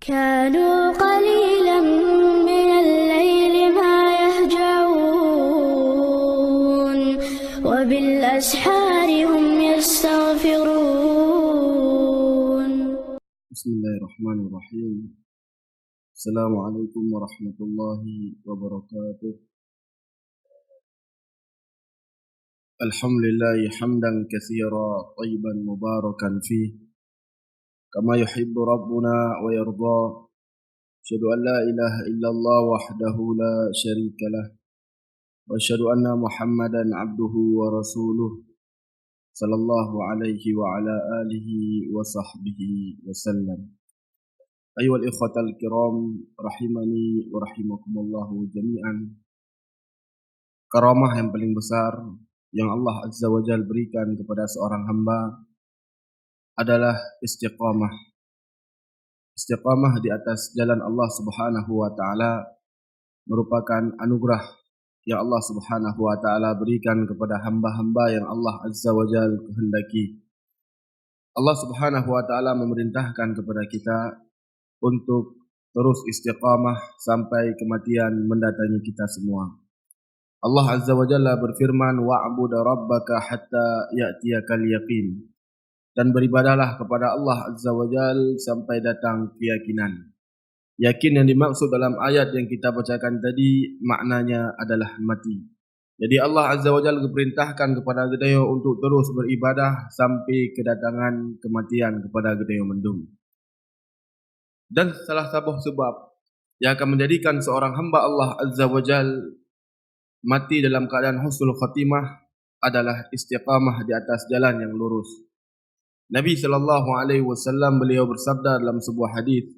كانوا قليلا من الليل ما يهجعون وبالأسحار هم يستغفرون. بسم الله الرحمن الرحيم. السلام عليكم ورحمة الله وبركاته. الحمد لله حمدا كثيرا طيبا مباركا فيه كما يحب ربنا ويرضى. أشهد أن لا إله إلا الله وحده لا شريك له وأشهد أن محمدا عبده ورسوله صلى الله عليه وعلى آله وصحبه وسلم. أيها الإخوة الكرام rahimani wa rahimakumullahu jami'an. Karamah yang paling besar yang Allah Azza wa Jalla berikan kepada seorang hamba adalah istiqamah. Istiqamah di atas jalan Allah Subhanahu wa taala merupakan anugerah yang Allah Subhanahu wa taala berikan kepada hamba-hamba yang Allah Azza wa Jalla kehendaki. Allah Subhanahu wa taala memerintahkan kepada kita untuk terus istiqamah sampai kematian mendatangi kita semua. Allah Azza wa Jalla berfirman, wa'bud rabbaka hatta ya'tiyakal yaqin. Dan beribadahlah kepada Allah Azza wa Jalla sampai datang keyakinan. Yakin yang dimaksud dalam ayat yang kita bacakan tadi maknanya adalah mati. Jadi Allah Azza wa Jalla perintahkan kepada kita untuk terus beribadah sampai kedatangan kematian kepada kita mendung. Dan salah satu sebab yang akan menjadikan seorang hamba Allah Azza wa Jalla mati dalam keadaan husnul khatimah adalah istiqamah di atas jalan yang lurus. Nabi SAW beliau bersabda dalam sebuah hadis,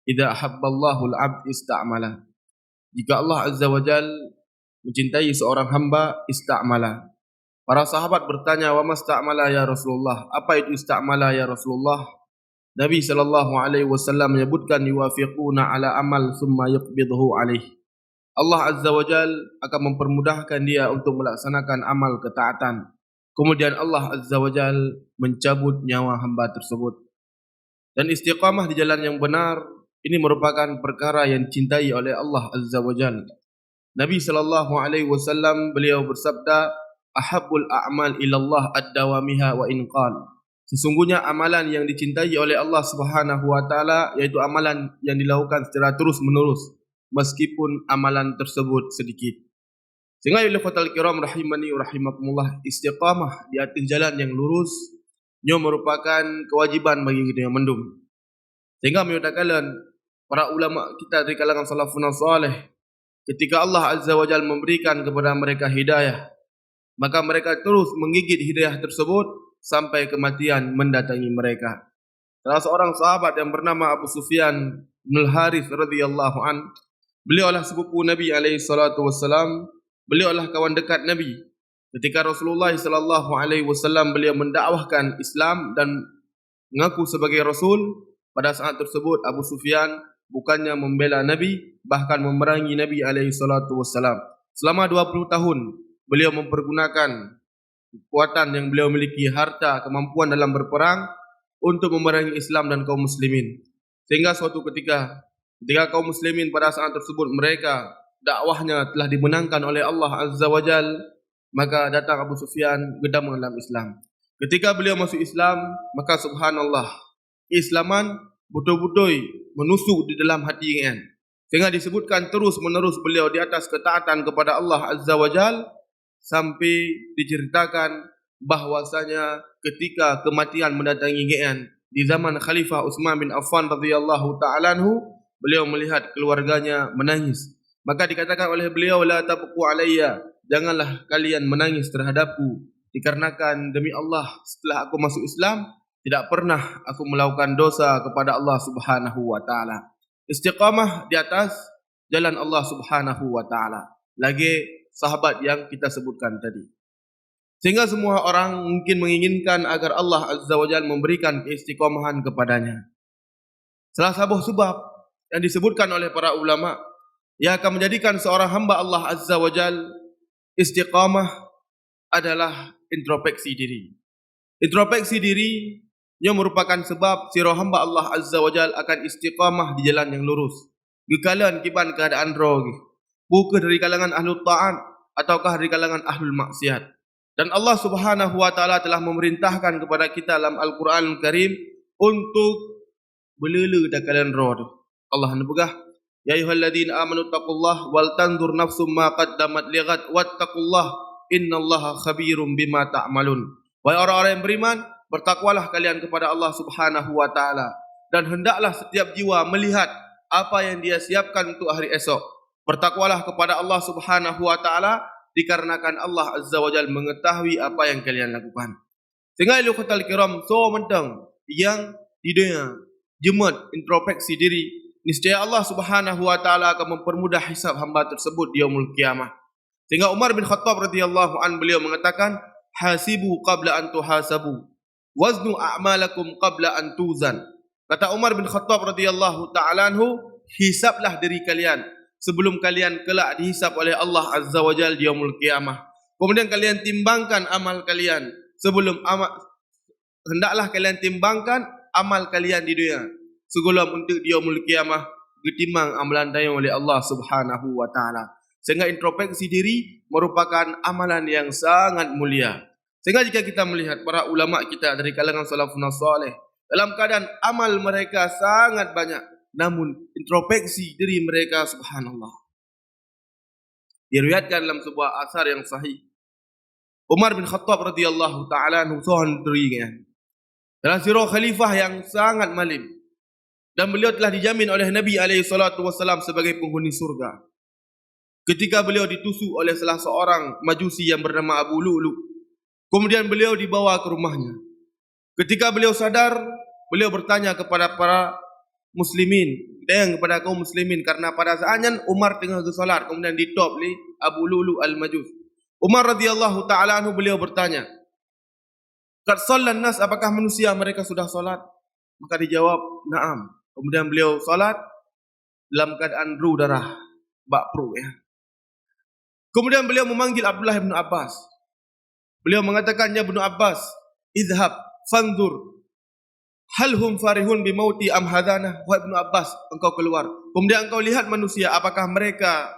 "Idza ahabballahu al-'abd ista'mala." Jika Allah Azza wa Jalla mencintai seorang hamba, ista'mala. Para sahabat bertanya, "Wa masta'mala ya Rasulullah?" Apa itu ista'mala ya Rasulullah? Nabi SAW menyebutkan, "Yuwafiquna ala amal thumma yuqbidhu alaih." Allah Azza wa Jalla akan mempermudahkan dia untuk melaksanakan amal ketaatan. Kemudian Allah Azza wa Jalla mencabut nyawa hamba tersebut. Dan istiqamah di jalan yang benar ini merupakan perkara yang dicintai oleh Allah Azza wa Jalla. Nabi SAW beliau bersabda, "Ahabbul a'mal ilallah ad-dawamiha wa inqal." Sesungguhnya amalan yang dicintai oleh Allah Subhanahu wa taala yaitu amalan yang dilakukan secara terus-menerus meskipun amalan tersebut sedikit. Sehingga ya ikhwatal kiram rahimani wa rahimakumullah, istiqamah di atas jalan yang lurus ia merupakan kewajiban bagi kita yang mendum. Sehingga menyatakan para ulama kita dari kalangan salafun salih, ketika Allah Azza wa Jalla memberikan kepada mereka hidayah, maka mereka terus menggigit hidayah tersebut sampai kematian mendatangi mereka. Salah seorang sahabat yang bernama Abu Sufyan bin Al-Harith radhiyallahu an, beliau adalah sepupu Nabi alaihi salatu wasallam. Beliau adalah kawan dekat Nabi. Ketika Rasulullah sallallahu alaihi wasallam beliau mendakwahkan Islam dan mengaku sebagai Rasul, pada saat tersebut Abu Sufyan bukannya membela Nabi, bahkan memerangi Nabi alaihi salatu wasallam. Selama 20 tahun beliau mempergunakan kekuatan yang beliau miliki, harta, kemampuan dalam berperang untuk memerangi Islam dan kaum muslimin. Sehingga suatu ketika kaum muslimin pada saat tersebut mereka dakwahnya telah dimenangkan oleh Allah Azza wa Jalla, maka datang Abu Sufyan gedam dalam Islam. Ketika beliau masuk Islam, maka subhanallah, Islaman betul-betul menusuk di dalam hati kan. Sehingga disebutkan terus menerus beliau di atas ketaatan kepada Allah Azza wa Jalla, sampai diceritakan bahwasanya ketika kematian mendatangi GN di zaman Khalifah Utsman bin Affan radhiyallahu ta'ala anhu, beliau melihat keluarganya menangis. Maka dikatakan oleh beliau, la tabqu alayya, janganlah kalian menangis terhadapku, dikarenakan demi Allah setelah aku masuk Islam tidak pernah aku melakukan dosa kepada Allah Subhanahu wa taala. Istiqamah di atas jalan Allah Subhanahu wa taala. Lagi sahabat yang kita sebutkan tadi. Sehingga semua orang mungkin menginginkan agar Allah Azza wa Jalla memberikan keistiqomahan kepadanya. Salah satu sebab yang disebutkan oleh para ulama yang akan menjadikan seorang hamba Allah Azza wa Jalla istiqamah adalah introspeksi diri. Introspeksi diri Ia merupakan sebab siro hamba Allah Azza wa Jal akan istiqamah di jalan yang lurus. Gekalan kiban keadaan roh, bukan dari kalangan ahlul ta'at ataukah dari kalangan ahlul maksiat. Dan Allah Subhanahu wa taala telah memerintahkan kepada kita dalam Al-Quran Karim untuk belele dakalan roh tu. Allah nebegah, ya ayyuhalladzina amanu taqullaha wal tanzur nafsum ma qaddamat lighad wattaqullah innallaha khabirum bima ta'malun. Wahai orang-orang yang beriman, bertakwalah kalian kepada Allah Subhanahu wa taala dan hendaklah setiap jiwa melihat apa yang dia siapkan untuk hari esok. Bertakwalah kepada Allah Subhanahu wa taala dikarenakan Allah Azza wa Jalla mengetahui apa yang kalian lakukan. Sehingga ikhwatal kiram, so mentang yang di dunia jemaat introspeksi diri, niscaya Allah Subhanahu wa taala akan mempermudah hisab hamba tersebut di yaumul qiyamah. Sehingga Umar bin Khattab radhiyallahu an beliau mengatakan, hasibu qabla an tuhasabu, waznu a'malakum qabla an tuzan. Kata Umar bin Khattab radhiyallahu ta'ala anhu, hisablah diri kalian sebelum kalian kelak dihisab oleh Allah Azza wa Jalla di yaumul qiyamah. Kemudian kalian timbangkan amal kalian sebelum hendaklah kalian timbangkan amal kalian di dunia sebelum untuk di yaumul qiyamah ditimbang amalan dayung oleh Allah Subhanahu wa taala. Sehingga introspeksi diri merupakan amalan yang sangat mulia. Sehingga jika kita melihat para ulama kita dari kalangan salafun salih, dalam keadaan amal mereka sangat banyak, namun introspeksi diri mereka subhanallah. Diriwayatkan dalam sebuah asar yang sahih, Umar bin Khattab radhiyallahu ta'ala anhu seorang dirinya dalam sirah khalifah yang sangat malim, dan beliau telah dijamin oleh Nabi SAW sebagai penghuni surga. Ketika beliau ditusuk oleh salah seorang majusi yang bernama Abu Lu'lu', kemudian beliau dibawa ke rumahnya. Ketika beliau sadar, beliau bertanya kepada para muslimin, dan kepada kaum muslimin, karena pada saatnya Umar tengah bersolat, kemudian ditop oleh Abu Lu'lu' al-Majus. Umar radhiyallahu ta'ala anhu beliau bertanya, qad sallan nas, apakah manusia mereka sudah solat? Maka dijawab, na'am. Kemudian beliau solat dalam keadaan ru darah, bakpru ya. Kemudian beliau memanggil Abdullah bin Abbas. Beliau mengatakan, ya Ibnu Abbas, idhab fanzur hal hum farihun bimauti am hadana. Wahai Ibnu Abbas, engkau keluar, kemudian engkau lihat manusia, apakah mereka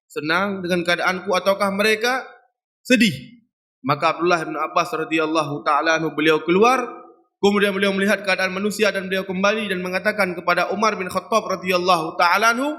senang dengan keadaanku ataukah mereka sedih? Maka Abdullah bin Abbas radhiyallahu ta'ala anhu beliau keluar, kemudian beliau melihat keadaan manusia dan beliau kembali dan mengatakan kepada Umar bin Khattab radhiyallahu ta'ala anhu,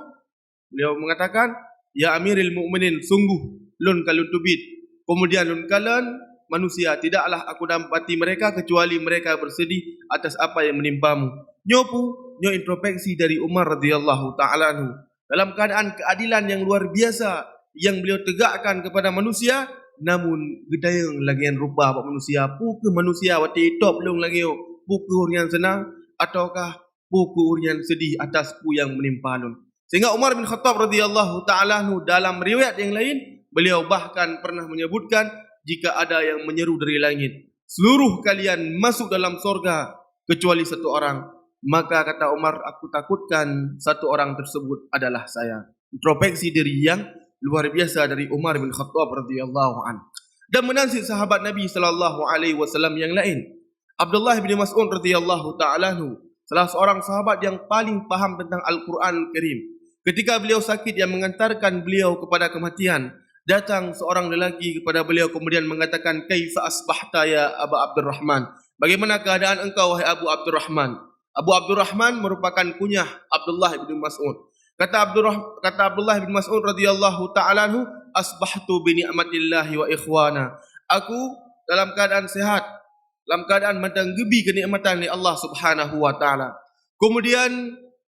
beliau mengatakan, ya Amiril Mukminin, sungguh lun kalun tubit, kemudian lun kalan manusia, tidaklah aku dampati mereka kecuali mereka bersedih atas apa yang menimpamu. Nyo introspeksi dari Umar radhiyallahu ta'ala anhu dalam keadaan keadilan yang luar biasa yang beliau tegakkan kepada manusia, namun gedayang lagian rupa buat manusia, puke manusia wati top long lagi puke urian senang ataukah puke urian sedih atas pu yang menimpa lun. Sehingga Umar bin Khattab radhiyallahu ta'ala anhu dalam riwayat yang lain, beliau bahkan pernah menyebutkan, jika ada yang menyeru dari langit, seluruh kalian masuk dalam surga kecuali satu orang, maka kata Umar, aku takutkan satu orang tersebut adalah saya. Introspeksi diri yang luar biasa dari Umar bin Khattab radhiyallahu anhu. Dan menansib sahabat Nabi sallallahu alaihi wasallam yang lain, Abdullah bin Mas'ud radhiyallahu ta'ala anhu, salah seorang sahabat yang paling paham tentang Al-Quran Karim. Ketika beliau sakit yang mengantarkan beliau kepada kematian, datang seorang lelaki kepada beliau kemudian mengatakan, kaifa asbahta ya Abu Abdurrahman? Bagaimana keadaan engkau wahai Abu Abdurrahman? Abu Abdurrahman merupakan kunyah Abdullah bin Mas'ud. Kata Abdullah bin Mas'ud radhiyallahu ta'ala anhu, asbahtu bi ni'matillahi wa ikhwana. Aku dalam keadaan sehat, dalam keadaan mendenggebi kenikmatan dari Allah Subhanahu wa taala. Kemudian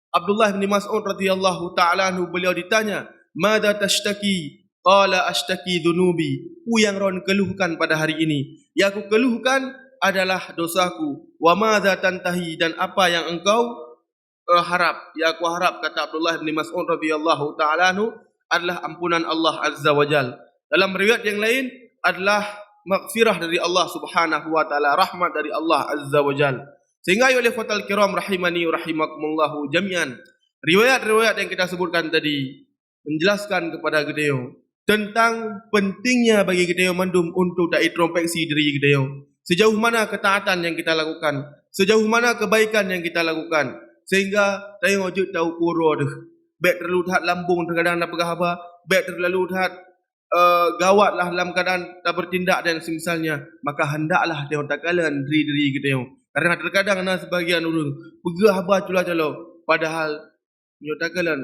Abdullah bin Mas'ud radhiyallahu ta'ala anhu beliau ditanya, "Madza tashtaki?" Qala ashtaki dhunubi. Yang ron keluhkan pada hari ini, yang aku keluhkan adalah dosaku. Wa madza tantahi, dan apa yang engkau harap? Ya aku harap, kata Abdullah bin Mas'ud radhiyallahu ta'ala anhu, adalah ampunan Allah Azza wa Jalla. Dalam riwayat yang lain adalah maghfirah dari Allah Subhanahu wa taala, rahmat dari Allah Azza wa Jalla. Sehingga ya ikhwatal kiram rahimani wa rahimakumullah jami'an, riwayat-riwayat yang kita sebutkan tadi menjelaskan kepada gedeo tentang pentingnya bagi gedeo mandum untuk tak introspeksi diri gedeo. Sejauh mana ketaatan yang kita lakukan, sejauh mana kebaikan yang kita lakukan, sehingga tengok je tahu kuro tu. Baik terlalu tahat lambung terkadang nak pegah apa, baik terlalu tahat gawat lah dalam keadaan tak bertindak dan semisalnya, maka hendaklah dia tak kalan diri kita yang. Karena terkadang ada sebagian orang pegah apa cula-cula, padahal dia tak kalan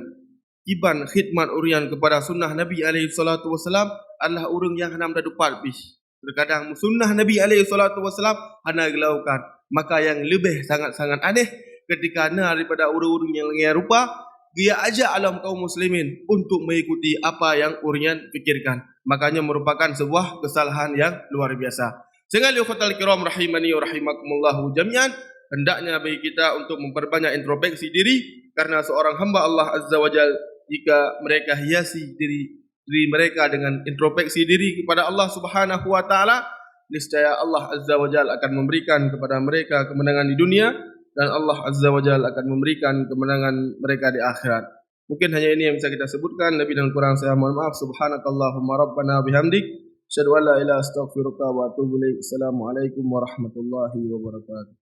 iban khidmat urian kepada sunnah Nabi alaihi salatu wasalam adalah orang yang hendak dapat bis. Terkadang sunnah Nabi alaihi salatu wasalam hana dilakukan, maka yang lebih sangat-sangat aneh ketika daripada orang-orang yang lengan rupa dia ajak alam kaum muslimin untuk mengikuti apa yang urian fikirkan. Makanya merupakan sebuah kesalahan yang luar biasa. Sehingga liukhatal kiram rahimani wa rahimakumullahu jami'an, hendaknya bagi kita untuk memperbanyak introspeksi diri, karena seorang hamba Allah Azza wa Jal, jika mereka hiasi diri mereka dengan introspeksi diri kepada Allah Subhanahu wa taala, niscaya Allah Azza wa Jalla akan memberikan kepada mereka kemenangan di dunia, dan Allah Azza wa Jalla akan memberikan kemenangan mereka di akhirat. Mungkin hanya ini yang bisa kita sebutkan. Lebih dan kurang saya mohon maaf. Subhanakallahumma rabbana bihamdik, asyhadu an la ilaha illa anta astaghfiruka wa atubu ilaik. Assalamualaikum warahmatullahi wabarakatuh.